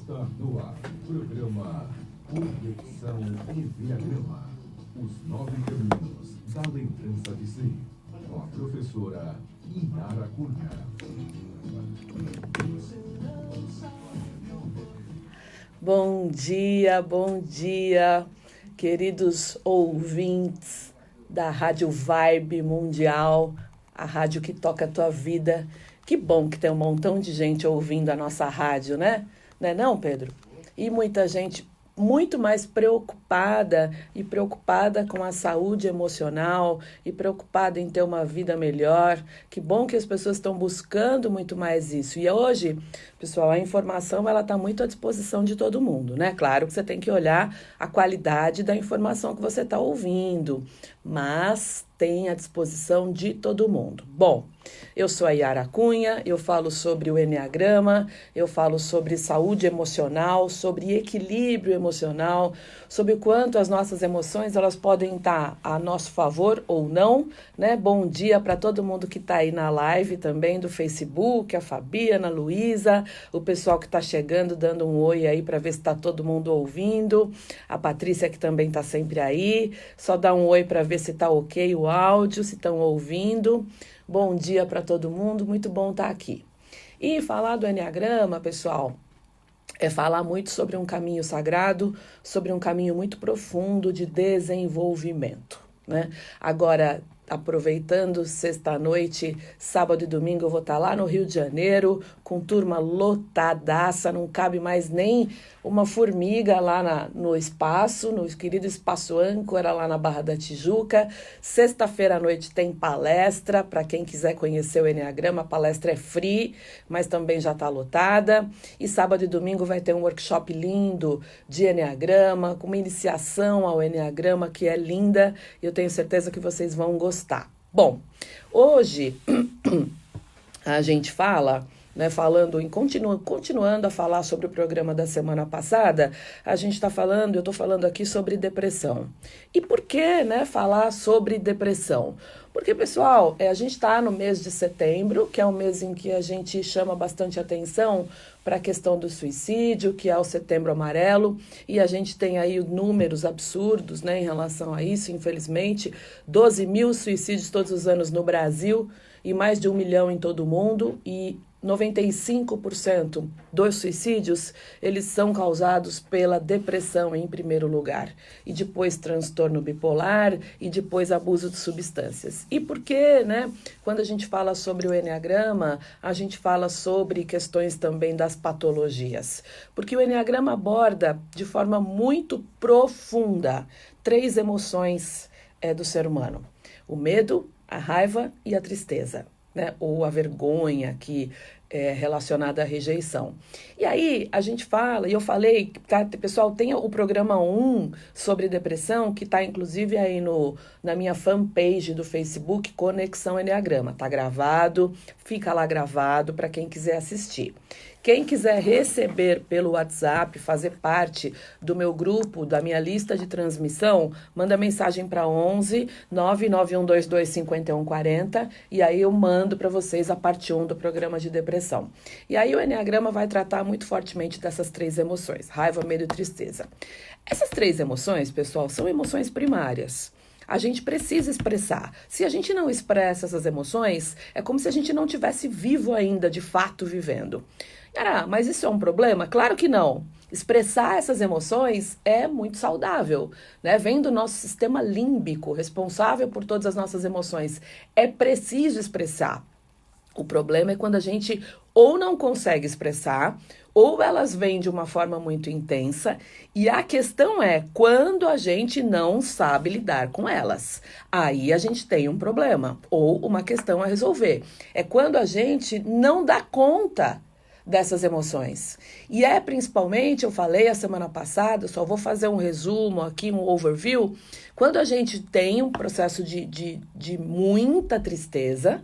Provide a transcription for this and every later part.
Está no ar o programa Conexão Enneagrama. Os 9 caminhos da lembrança de si. Com a professora Inara Cunha. Bom dia, queridos ouvintes da Rádio Vibe Mundial, a rádio que toca a tua vida. Que bom que tem um montão de gente ouvindo a nossa rádio, né? Não é não, Pedro? E muita gente muito mais preocupada com a saúde emocional e preocupada em ter uma vida melhor. Que bom que as pessoas estão buscando muito mais isso. E hoje, pessoal, a informação ela está muito à disposição de todo mundo, né? Claro que você tem que olhar a qualidade da informação que você está ouvindo, mas tem à disposição de todo mundo. Bom, eu sou a Yara Cunha, eu falo sobre o Enneagrama, eu falo sobre saúde emocional, sobre equilíbrio emocional, sobre o quanto as nossas emoções elas podem estar a nosso favor ou não, né? Bom dia para todo mundo que está aí na live também do Facebook, a Fabiana, a Luísa, o pessoal que está chegando, dando um oi aí para ver se está todo mundo ouvindo, a Patrícia que também está sempre aí, só dá um oi para ver se está ok o áudio, se estão ouvindo. Bom dia para todo mundo, muito bom estar aqui. E falar do Enneagrama, pessoal, é falar muito sobre um caminho sagrado, sobre um caminho muito profundo de desenvolvimento, né? Agora, aproveitando sexta-noite, sábado e domingo, eu vou estar lá no Rio de Janeiro, com turma lotadaça, não cabe mais nem uma formiga lá no espaço, no querido Espaço Âncora, lá na Barra da Tijuca. Sexta-feira à noite tem palestra, para quem quiser conhecer o Enneagrama, a palestra é free, mas também já está lotada. E sábado e domingo vai ter um workshop lindo de Enneagrama, com uma iniciação ao Enneagrama que é linda, e eu tenho certeza que vocês vão gostar. Bom, hoje a gente fala, né, continuando a falar sobre o programa da semana passada, eu estou falando aqui sobre depressão. E por que, né, falar sobre depressão? Porque, pessoal, a gente está no mês de setembro, que é um mês em que a gente chama bastante atenção para a questão do suicídio, que é o Setembro Amarelo, e a gente tem aí números absurdos, né, em relação a isso, infelizmente, 12 mil suicídios todos os anos no Brasil e mais de 1 milhão em todo o mundo, e 95% dos suicídios, eles são causados pela depressão em primeiro lugar, e depois transtorno bipolar, e depois abuso de substâncias. E por que, né, quando a gente fala sobre o Enneagrama, a gente fala sobre questões também das patologias? Porque o Enneagrama aborda de forma muito profunda 3 emoções do ser humano: o medo, a raiva e a tristeza, né? Ou a vergonha, que é relacionada à rejeição. E aí a gente fala, e eu falei, tá, pessoal, tem o programa 1 sobre depressão, que está inclusive aí na minha fanpage do Facebook, Conexão Enneagrama. Tá gravado, fica lá gravado para quem quiser assistir. Quem quiser receber pelo WhatsApp, fazer parte do meu grupo, da minha lista de transmissão, manda mensagem para 11 99122 5140 e aí eu mando para vocês a parte 1 do programa de depressão. E aí o Enneagrama vai tratar muito fortemente dessas 3 emoções: raiva, medo e tristeza. Essas 3 emoções, pessoal, são emoções primárias. A gente precisa expressar. Se a gente não expressa essas emoções, é como se a gente não tivesse vivo ainda, de fato vivendo. Mas isso é um problema? Claro que não. Expressar essas emoções é muito saudável, né? Vem do nosso sistema límbico, responsável por todas as nossas emoções. É preciso expressar. O problema é quando a gente ou não consegue expressar, ou elas vêm de uma forma muito intensa, e a questão é quando a gente não sabe lidar com elas. Aí a gente tem um problema, ou uma questão a resolver. É quando a gente não dá conta dessas emoções. E principalmente, eu falei a semana passada, só vou fazer um resumo aqui, um overview, quando a gente tem um processo de muita tristeza,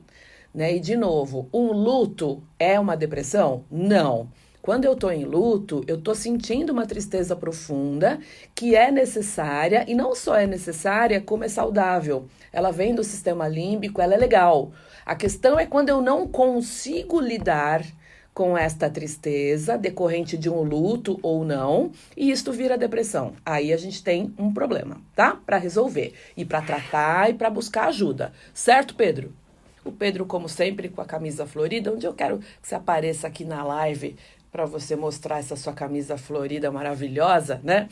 né? E, de novo, um luto é uma depressão? Não. Quando eu estou em luto, eu estou sentindo uma tristeza profunda que é necessária, e não só é necessária, como é saudável. Ela vem do sistema límbico, ela é legal. A questão é quando eu não consigo lidar com esta tristeza decorrente de um luto ou não, e isto vira depressão. Aí a gente tem um problema, tá? Para resolver, e para tratar e para buscar ajuda. Certo, Pedro? O Pedro, como sempre, com a camisa florida, onde eu quero que você apareça aqui na live para você mostrar essa sua camisa florida maravilhosa, né?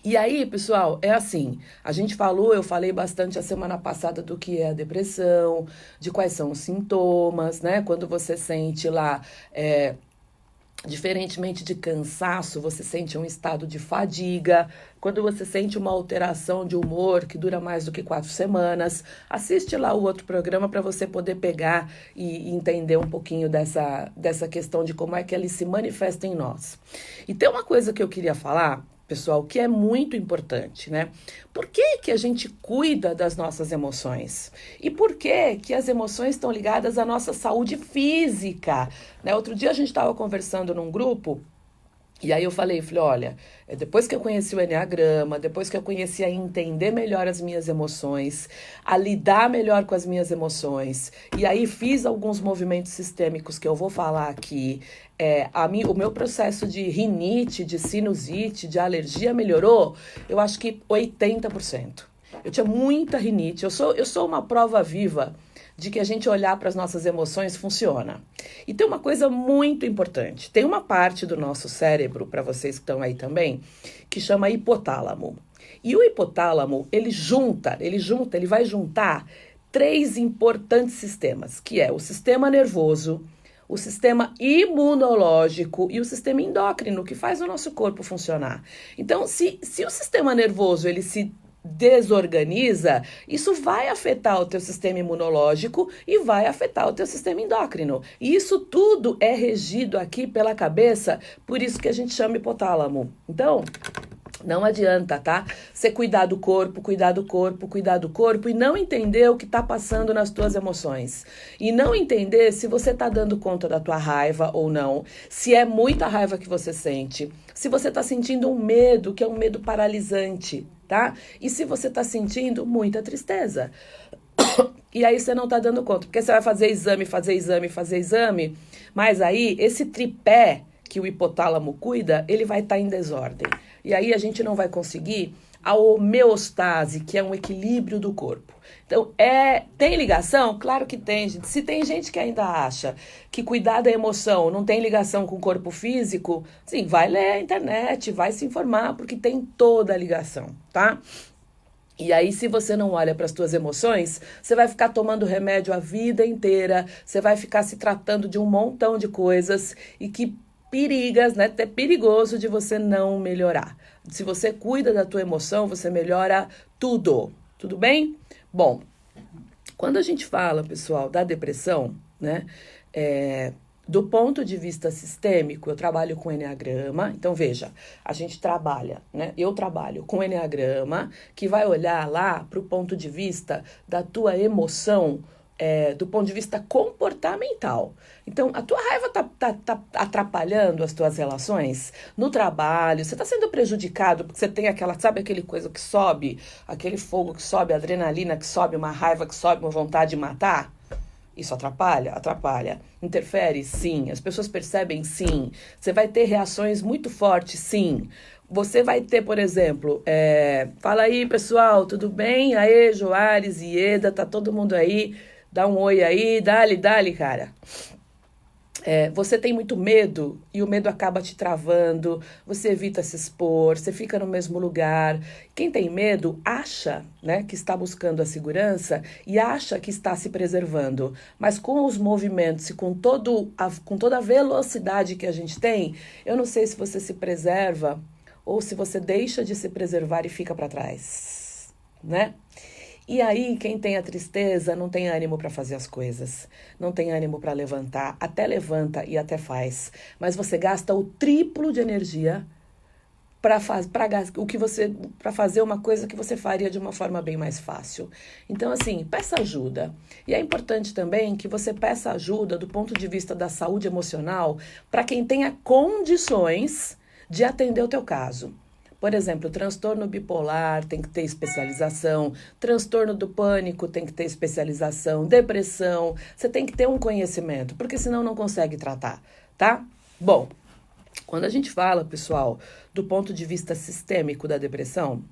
E aí, pessoal, é assim, eu falei bastante a semana passada do que é a depressão, de quais são os sintomas, né? Quando você sente lá, diferentemente de cansaço, você sente um estado de fadiga. Quando você sente uma alteração de humor que dura mais do que 4 semanas, assiste lá o outro programa para você poder pegar e entender um pouquinho dessa questão de como é que ele se manifesta em nós. E tem uma coisa que eu queria falar, pessoal, que é muito importante, né? Por que a gente cuida das nossas emoções? E por que as emoções estão ligadas à nossa saúde física? Né? Outro dia a gente estava conversando num grupo, e aí eu falei, olha, depois que eu conheci o Enneagrama, depois que eu conheci a entender melhor as minhas emoções, a lidar melhor com as minhas emoções, e aí fiz alguns movimentos sistêmicos que eu vou falar aqui, o meu processo de rinite, de sinusite, de alergia melhorou, eu acho que 80%. Eu tinha muita rinite, eu sou uma prova viva de que a gente olhar para as nossas emoções funciona. E tem uma coisa muito importante. Tem uma parte do nosso cérebro, para vocês que estão aí também, que chama hipotálamo. E o hipotálamo, ele vai juntar 3 importantes sistemas, que é o sistema nervoso, o sistema imunológico e o sistema endócrino, que faz o nosso corpo funcionar. Então, se o sistema nervoso, ele se desorganiza, isso vai afetar o teu sistema imunológico e vai afetar o teu sistema endócrino. E isso tudo é regido aqui pela cabeça, por isso que a gente chama hipotálamo. Então, não adianta, tá? Você cuidar do corpo e não entender o que tá passando nas tuas emoções. E não entender se você tá dando conta da tua raiva ou não, se é muita raiva que você sente, se você tá sentindo um medo, que é um medo paralisante, tá? E se você tá sentindo muita tristeza. E aí você não tá dando conta, porque você vai fazer exame, mas aí esse tripé que o hipotálamo cuida, ele vai estar em desordem. E aí a gente não vai conseguir a homeostase, que é um equilíbrio do corpo. Então, tem ligação? Claro que tem, gente. Se tem gente que ainda acha que cuidar da emoção não tem ligação com o corpo físico, sim, vai ler a internet, vai se informar, porque tem toda a ligação, tá? E aí, se você não olha para as tuas emoções, você vai ficar tomando remédio a vida inteira, você vai ficar se tratando de um montão de coisas e que né? É perigoso de você não melhorar. Se você cuida da tua emoção, você melhora tudo. Tudo bem? Bom, quando a gente fala, pessoal, da depressão, né? Do ponto de vista sistêmico, eu trabalho com Enneagrama. Então, veja, a gente trabalha, né? Eu trabalho com Enneagrama, que vai olhar lá para o ponto de vista da tua emoção, do ponto de vista comportamental. Então, a tua raiva tá atrapalhando as tuas relações no trabalho, você tá sendo prejudicado porque você tem aquele coisa que sobe, aquele fogo que sobe, a adrenalina que sobe, uma raiva que sobe, uma vontade de matar? Isso atrapalha? Atrapalha. Interfere? Sim. As pessoas percebem? Sim. Você vai ter reações muito fortes? Sim. Você vai ter, por exemplo, fala aí, pessoal, tudo bem? Aê, Joares, Ieda, tá todo mundo aí? Dá um oi aí, dá-lhe, cara. Você tem muito medo e o medo acaba te travando, você evita se expor, você fica no mesmo lugar. Quem tem medo acha, né, que está buscando a segurança e acha que está se preservando. Mas com os movimentos e com toda a velocidade que a gente tem, eu não sei se você se preserva ou se você deixa de se preservar e fica para trás, né? E aí, quem tem a tristeza não tem ânimo para fazer as coisas, não tem ânimo para levantar, até levanta e até faz, mas você gasta o triplo de energia para fazer uma coisa que você faria de uma forma bem mais fácil. Então, assim, peça ajuda. E é importante também que você peça ajuda do ponto de vista da saúde emocional para quem tenha condições de atender o teu caso. Por exemplo, transtorno bipolar tem que ter especialização, transtorno do pânico tem que ter especialização, depressão, você tem que ter um conhecimento, porque senão não consegue tratar, tá? Bom, quando a gente fala, pessoal, do ponto de vista sistêmico da depressão,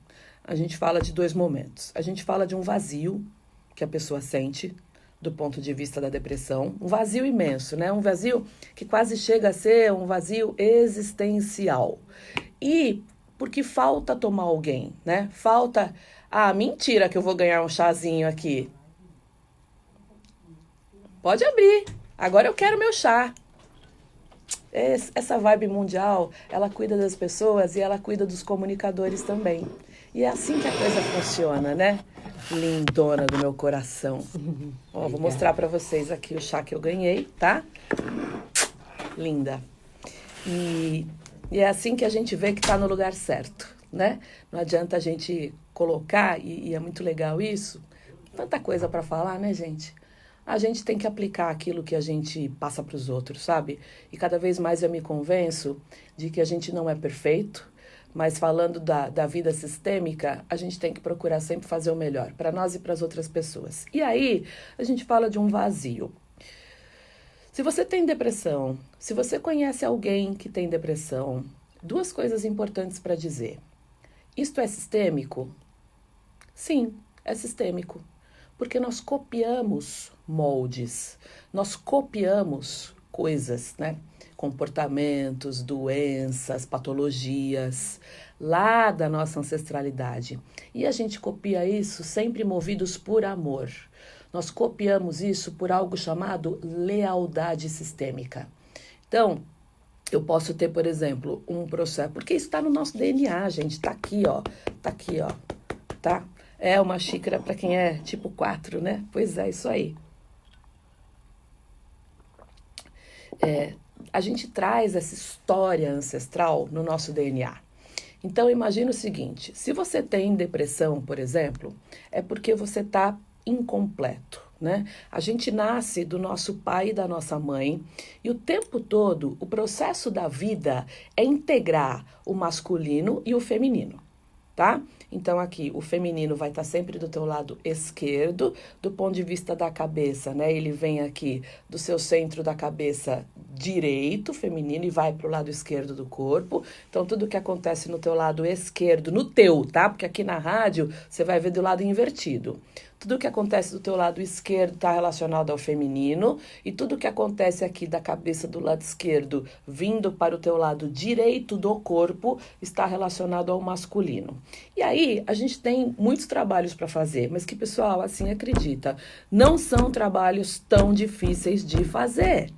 a gente fala de 2 momentos. A gente fala de um vazio que a pessoa sente do ponto de vista da depressão, um vazio imenso, né? Um vazio que quase chega a ser um vazio existencial. E porque falta tomar alguém, né? Falta, mentira que eu vou ganhar um chazinho aqui. Pode abrir, agora eu quero meu chá. Essa vibe mundial, ela cuida das pessoas e ela cuida dos comunicadores também. E é assim que a coisa funciona, né? Lindona do meu coração. Ó, vou mostrar pra vocês aqui o chá que eu ganhei, tá? Linda. E é assim que a gente vê que tá no lugar certo, né? Não adianta a gente colocar, e é muito legal isso, tanta coisa pra falar, né, gente? A gente tem que aplicar aquilo que a gente passa para os outros, sabe? E cada vez mais eu me convenço de que a gente não é perfeito, mas falando da vida sistêmica, a gente tem que procurar sempre fazer o melhor para nós e para as outras pessoas. E aí, a gente fala de um vazio. Se você tem depressão, se você conhece alguém que tem depressão, 2 coisas importantes para dizer. Isto é sistêmico? Sim, é sistêmico. Porque nós copiamos moldes, nós copiamos coisas, né? Comportamentos, doenças, patologias, lá da nossa ancestralidade. E a gente copia isso sempre movidos por amor. Nós copiamos isso por algo chamado lealdade sistêmica. Então, eu posso ter, por exemplo, um processo, porque isso está no nosso DNA, gente, tá aqui, ó, tá? É uma xícara para quem é tipo 4, né? Pois é, isso aí. A gente traz essa história ancestral no nosso DNA. Então, imagina o seguinte, se você tem depressão, por exemplo, é porque você está incompleto, né? A gente nasce do nosso pai e da nossa mãe e o tempo todo o processo da vida é integrar o masculino e o feminino, tá? Então, aqui, o feminino vai estar sempre do teu lado esquerdo, do ponto de vista da cabeça, né? Ele vem aqui do seu centro da cabeça direito, feminino, e vai para o lado esquerdo do corpo. Então, tudo que acontece no teu lado esquerdo, no teu, tá? Porque aqui na rádio, você vai ver do lado invertido. Tudo que acontece do teu lado esquerdo está relacionado ao feminino e tudo que acontece aqui da cabeça do lado esquerdo vindo para o teu lado direito do corpo está relacionado ao masculino. E aí a gente tem muitos trabalhos para fazer, mas que, pessoal, assim, acredita, não são trabalhos tão difíceis de fazer.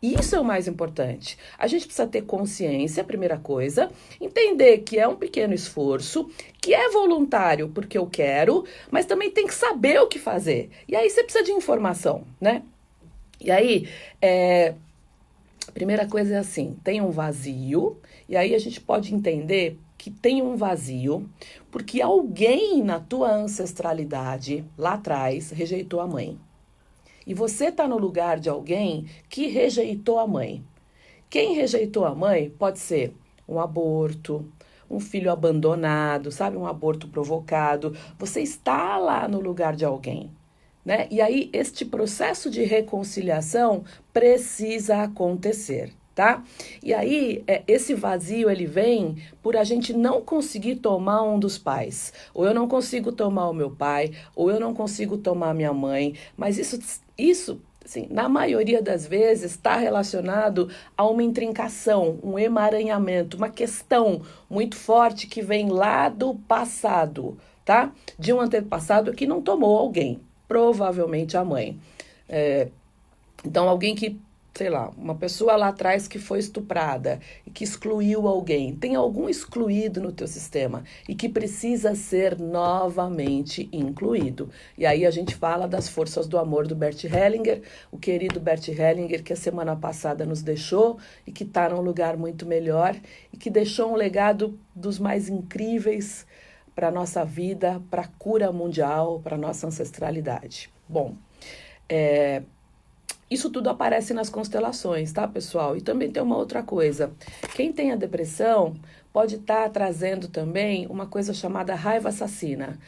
Isso é o mais importante. A gente precisa ter consciência, primeira coisa, entender que é um pequeno esforço, que é voluntário porque eu quero, mas também tem que saber o que fazer. E aí você precisa de informação, né? E aí, a primeira coisa é assim, tem um vazio, e aí a gente pode entender que tem um vazio porque alguém na tua ancestralidade, lá atrás, rejeitou a mãe. E você está no lugar de alguém que rejeitou a mãe. Quem rejeitou a mãe pode ser um aborto, um filho abandonado, sabe? Um aborto provocado. Você está lá no lugar de alguém, né? E aí, este processo de reconciliação precisa acontecer, tá? E aí, esse vazio, ele vem por a gente não conseguir tomar um dos pais. Ou eu não consigo tomar o meu pai, ou eu não consigo tomar a minha mãe. Mas isso, assim, na maioria das vezes, está relacionado a uma intrincação, um emaranhamento, uma questão muito forte que vem lá do passado, tá? De um antepassado que não tomou alguém, provavelmente a mãe. Então, alguém que, sei lá, uma pessoa lá atrás que foi estuprada e que excluiu alguém. Tem algum excluído no teu sistema e que precisa ser novamente incluído. E aí a gente fala das forças do amor do Bert Hellinger, o querido Bert Hellinger que a semana passada nos deixou e que está num lugar muito melhor e que deixou um legado dos mais incríveis para a nossa vida, para a cura mundial, para a nossa ancestralidade. Bom, Isso tudo aparece nas constelações, tá, pessoal? E também tem uma outra coisa. Quem tem a depressão pode estar trazendo também uma coisa chamada raiva assassina.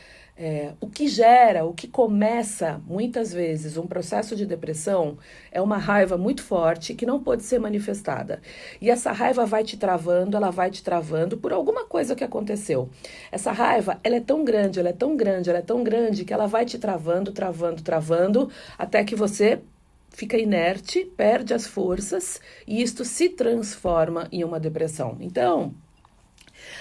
O que gera, o que começa, muitas vezes, um processo de depressão é uma raiva muito forte que não pode ser manifestada. E essa raiva vai te travando, ela vai te travando por alguma coisa que aconteceu. Essa raiva, ela é tão grande, ela é tão grande, ela é tão grande que ela vai te travando, travando, travando, até que você fica inerte, perde as forças e isto se transforma em uma depressão. Então,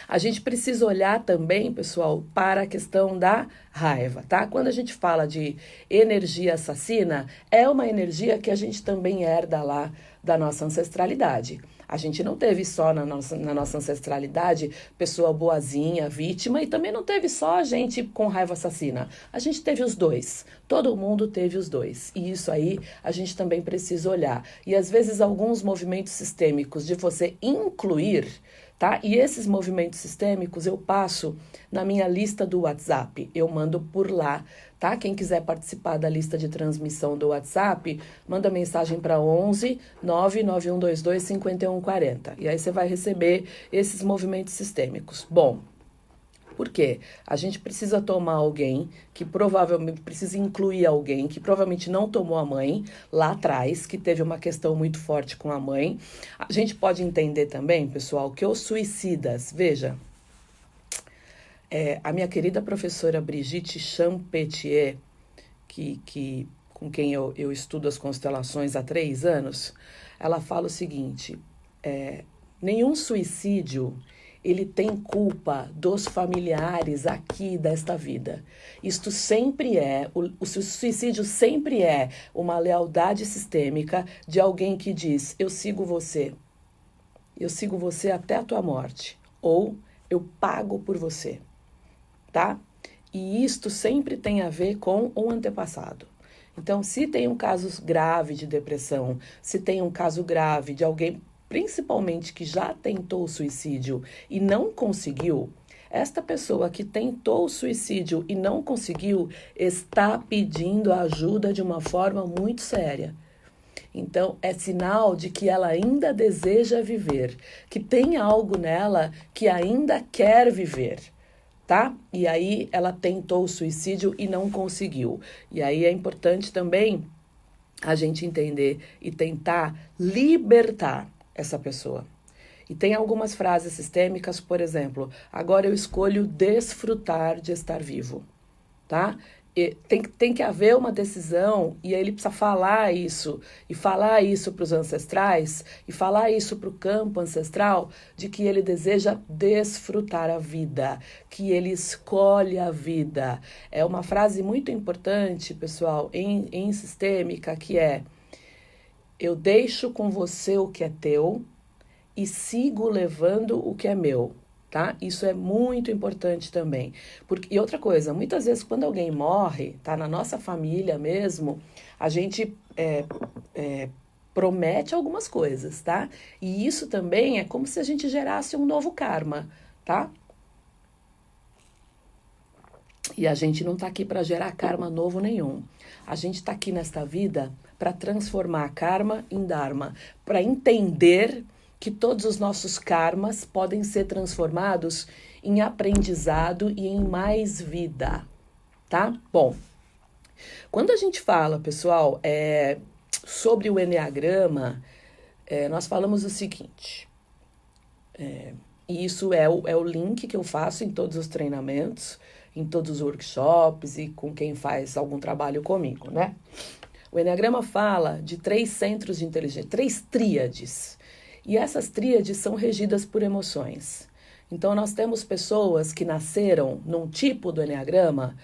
a gente precisa olhar também, pessoal, para a questão da raiva, tá? Quando a gente fala de energia assassina, é uma energia que a gente também herda lá da nossa ancestralidade. A gente não teve só na nossa ancestralidade pessoa boazinha, vítima, e também não teve só gente com raiva assassina. A gente teve os dois. Todo mundo teve os dois. E isso aí a gente também precisa olhar. E às vezes alguns movimentos sistêmicos de você incluir, tá? E esses movimentos sistêmicos eu passo na minha lista do WhatsApp. Eu mando por lá, tá? Quem quiser participar da lista de transmissão do WhatsApp, manda mensagem para 11 99122 5140. E aí você vai receber esses movimentos sistêmicos. Bom, por quê? A gente precisa tomar alguém que provavelmente precisa incluir alguém que provavelmente não tomou a mãe lá atrás, que teve uma questão muito forte com a mãe. A gente pode entender também, pessoal, que os suicidas, veja, a minha querida professora Brigitte Champetier, com quem eu estudo as constelações há 3 anos, ela fala o seguinte, nenhum suicídio ele tem culpa dos familiares aqui desta vida. Isto sempre o suicídio sempre é uma lealdade sistêmica de alguém que diz, eu sigo você até a tua morte, ou eu pago por você, tá? E isto sempre tem a ver com o antepassado. Então, se tem um caso grave de depressão, se tem um caso grave de alguém principalmente que já tentou o suicídio e não conseguiu, esta pessoa que tentou o suicídio e não conseguiu está pedindo ajuda de uma forma muito séria. Então, é sinal de que ela ainda deseja viver, que tem algo nela que ainda quer viver, tá? E aí ela tentou o suicídio e não conseguiu. E aí é importante também a gente entender e tentar libertar essa pessoa. E tem algumas frases sistêmicas, por exemplo, agora eu escolho desfrutar de estar vivo, tá? E tem que haver uma decisão e aí ele precisa falar isso, e falar isso para os ancestrais, e falar isso para o campo ancestral, de que ele deseja desfrutar a vida, que ele escolhe a vida. É uma frase muito importante, pessoal, em sistêmica, que é: eu deixo com você o que é teu e sigo levando o que é meu, tá? Isso é muito importante também. E outra coisa, muitas vezes quando alguém morre, tá? Na nossa família mesmo, a gente promete algumas coisas, tá? E isso também é como se a gente gerasse um novo karma, tá? E a gente não tá aqui para gerar karma novo nenhum. A gente tá aqui nesta vida para transformar karma em dharma, para entender que todos os nossos karmas podem ser transformados em aprendizado e em mais vida, tá? Bom, quando a gente fala, pessoal, sobre o Eneagrama, nós falamos o seguinte, e isso é o link que eu faço em todos os treinamentos, em todos os workshops e com quem faz algum trabalho comigo, né? O Eneagrama fala de 3 centros de inteligência, 3 tríades. E essas tríades são regidas por emoções. Então, nós temos pessoas que nasceram num tipo do Eneagrama,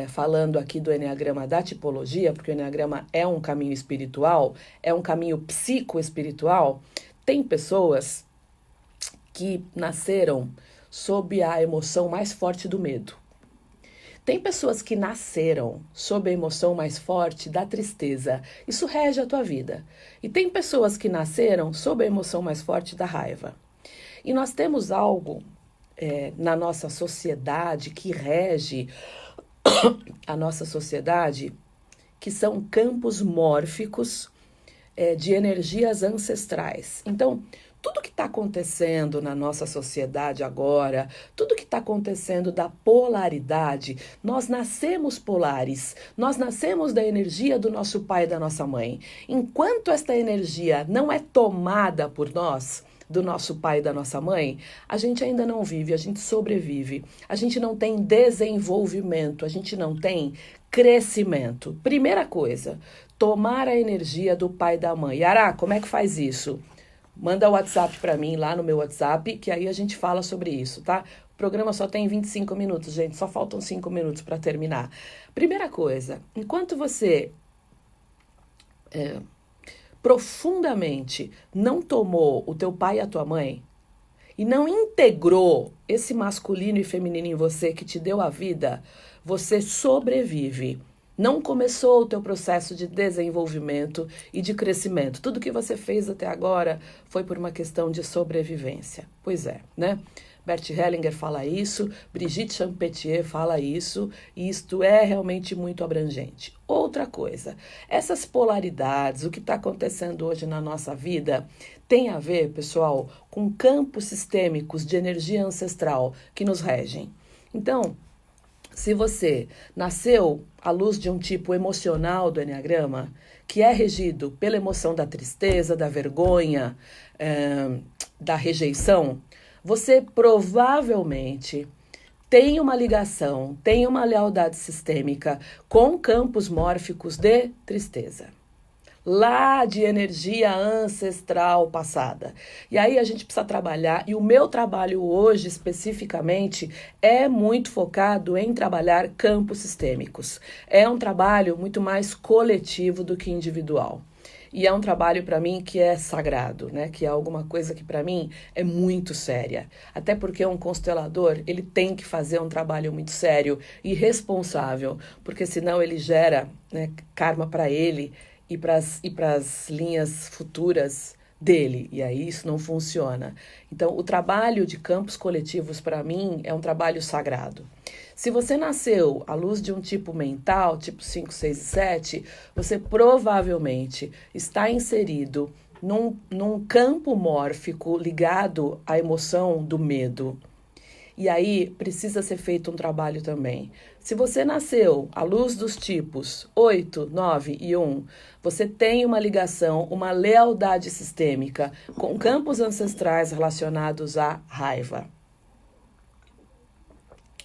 falando aqui do Eneagrama da tipologia, porque o Eneagrama é um caminho espiritual, é um caminho psicoespiritual. Tem pessoas que nasceram sob a emoção mais forte do medo. Tem pessoas que nasceram sob a emoção mais forte da tristeza. Isso rege a tua vida. E tem pessoas que nasceram sob a emoção mais forte da raiva. E nós temos algo na nossa sociedade que rege a nossa sociedade, que são campos mórficos de energias ancestrais. Então, tudo que está acontecendo na nossa sociedade agora, tudo que está acontecendo da polaridade, nós nascemos polares, nós nascemos da energia do nosso pai e da nossa mãe. Enquanto esta energia não é tomada por nós, do nosso pai e da nossa mãe, a gente ainda não vive, a gente sobrevive. A gente não tem desenvolvimento, a gente não tem crescimento. Primeira coisa, tomar a energia do pai e da mãe. Yara, como é que faz isso? Manda o WhatsApp para mim, lá no meu WhatsApp, que aí a gente fala sobre isso, tá? O programa só tem 25 minutos, gente, só faltam 5 minutos para terminar. Primeira coisa, enquanto você profundamente não tomou o teu pai e a tua mãe e não integrou esse masculino e feminino em você que te deu a vida, você sobrevive. Não começou o teu processo de desenvolvimento e de crescimento. Tudo que você fez até agora foi por uma questão de sobrevivência. Pois é, né? Bert Hellinger fala isso, Brigitte Champetier fala isso, e isto é realmente muito abrangente. Outra coisa, essas polaridades, o que está acontecendo hoje na nossa vida, tem a ver, pessoal, com campos sistêmicos de energia ancestral que nos regem. Então, se você nasceu à luz de um tipo emocional do Enneagrama, que é regido pela emoção da tristeza, da vergonha, da rejeição, você provavelmente tem uma ligação, tem uma lealdade sistêmica com campos mórficos de tristeza. Lá de energia ancestral passada. E aí a gente precisa trabalhar, e o meu trabalho hoje especificamente é muito focado em trabalhar campos sistêmicos. É um trabalho muito mais coletivo do que individual. E é um trabalho para mim que é sagrado, né? Que é alguma coisa que para mim é muito séria. Até porque um constelador, ele tem que fazer um trabalho muito sério e responsável, porque senão ele gera, né, karma para ele e para as linhas futuras dele, e aí isso não funciona. Então, o trabalho de campos coletivos, para mim, é um trabalho sagrado. Se você nasceu à luz de um tipo mental, tipo 5, 6 e 7, você provavelmente está inserido num campo mórfico ligado à emoção do medo. E aí precisa ser feito um trabalho também. Se você nasceu à luz dos tipos 8, 9 e 1, você tem uma ligação, uma lealdade sistêmica com campos ancestrais relacionados à raiva.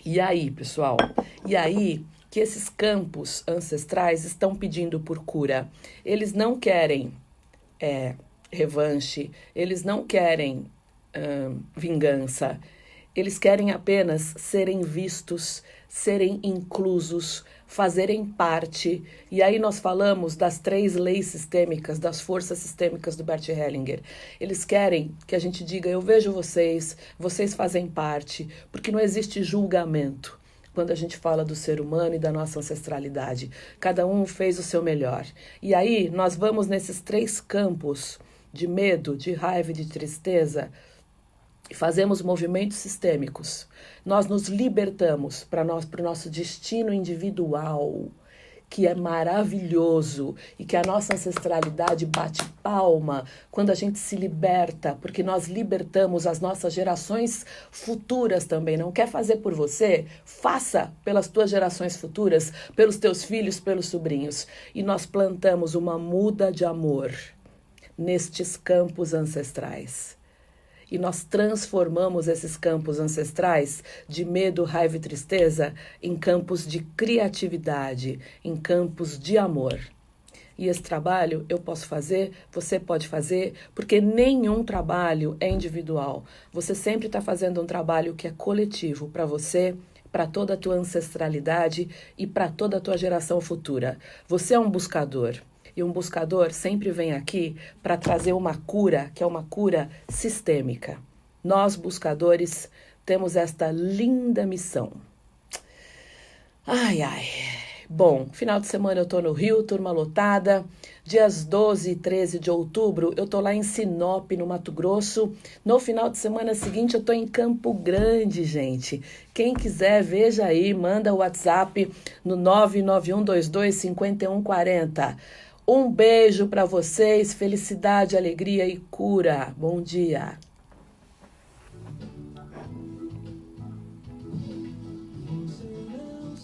E aí, pessoal? E aí que esses campos ancestrais estão pedindo por cura. Eles não querem revanche, eles não querem vingança. Eles querem apenas serem vistos, serem inclusos, fazerem parte. E aí nós falamos das 3 leis sistêmicas, das forças sistêmicas do Bert Hellinger. Eles querem que a gente diga, eu vejo vocês, vocês fazem parte, porque não existe julgamento quando a gente fala do ser humano e da nossa ancestralidade. Cada um fez o seu melhor. E aí nós vamos nesses 3 campos de medo, de raiva e de tristeza, e fazemos movimentos sistêmicos. Nós nos libertamos para o nosso destino individual, que é maravilhoso, e que a nossa ancestralidade bate palma quando a gente se liberta, porque nós libertamos as nossas gerações futuras também. Não quer fazer por você? Faça pelas tuas gerações futuras, pelos teus filhos, pelos sobrinhos. E nós plantamos uma muda de amor nestes campos ancestrais. E nós transformamos esses campos ancestrais de medo, raiva e tristeza em campos de criatividade, em campos de amor. E esse trabalho eu posso fazer, você pode fazer, porque nenhum trabalho é individual. Você sempre está fazendo um trabalho que é coletivo para você, para toda a tua ancestralidade e para toda a tua geração futura. Você é um buscador. E um buscador sempre vem aqui para trazer uma cura, que é uma cura sistêmica. Nós, buscadores, temos esta linda missão. Ai, ai. Bom, final de semana eu estou no Rio, turma lotada. Dias 12 e 13 de outubro, eu estou lá em Sinop, no Mato Grosso. No final de semana seguinte, eu estou em Campo Grande, gente. Quem quiser, veja aí, manda o WhatsApp no 991225140. Um beijo para vocês, felicidade, alegria e cura. Bom dia.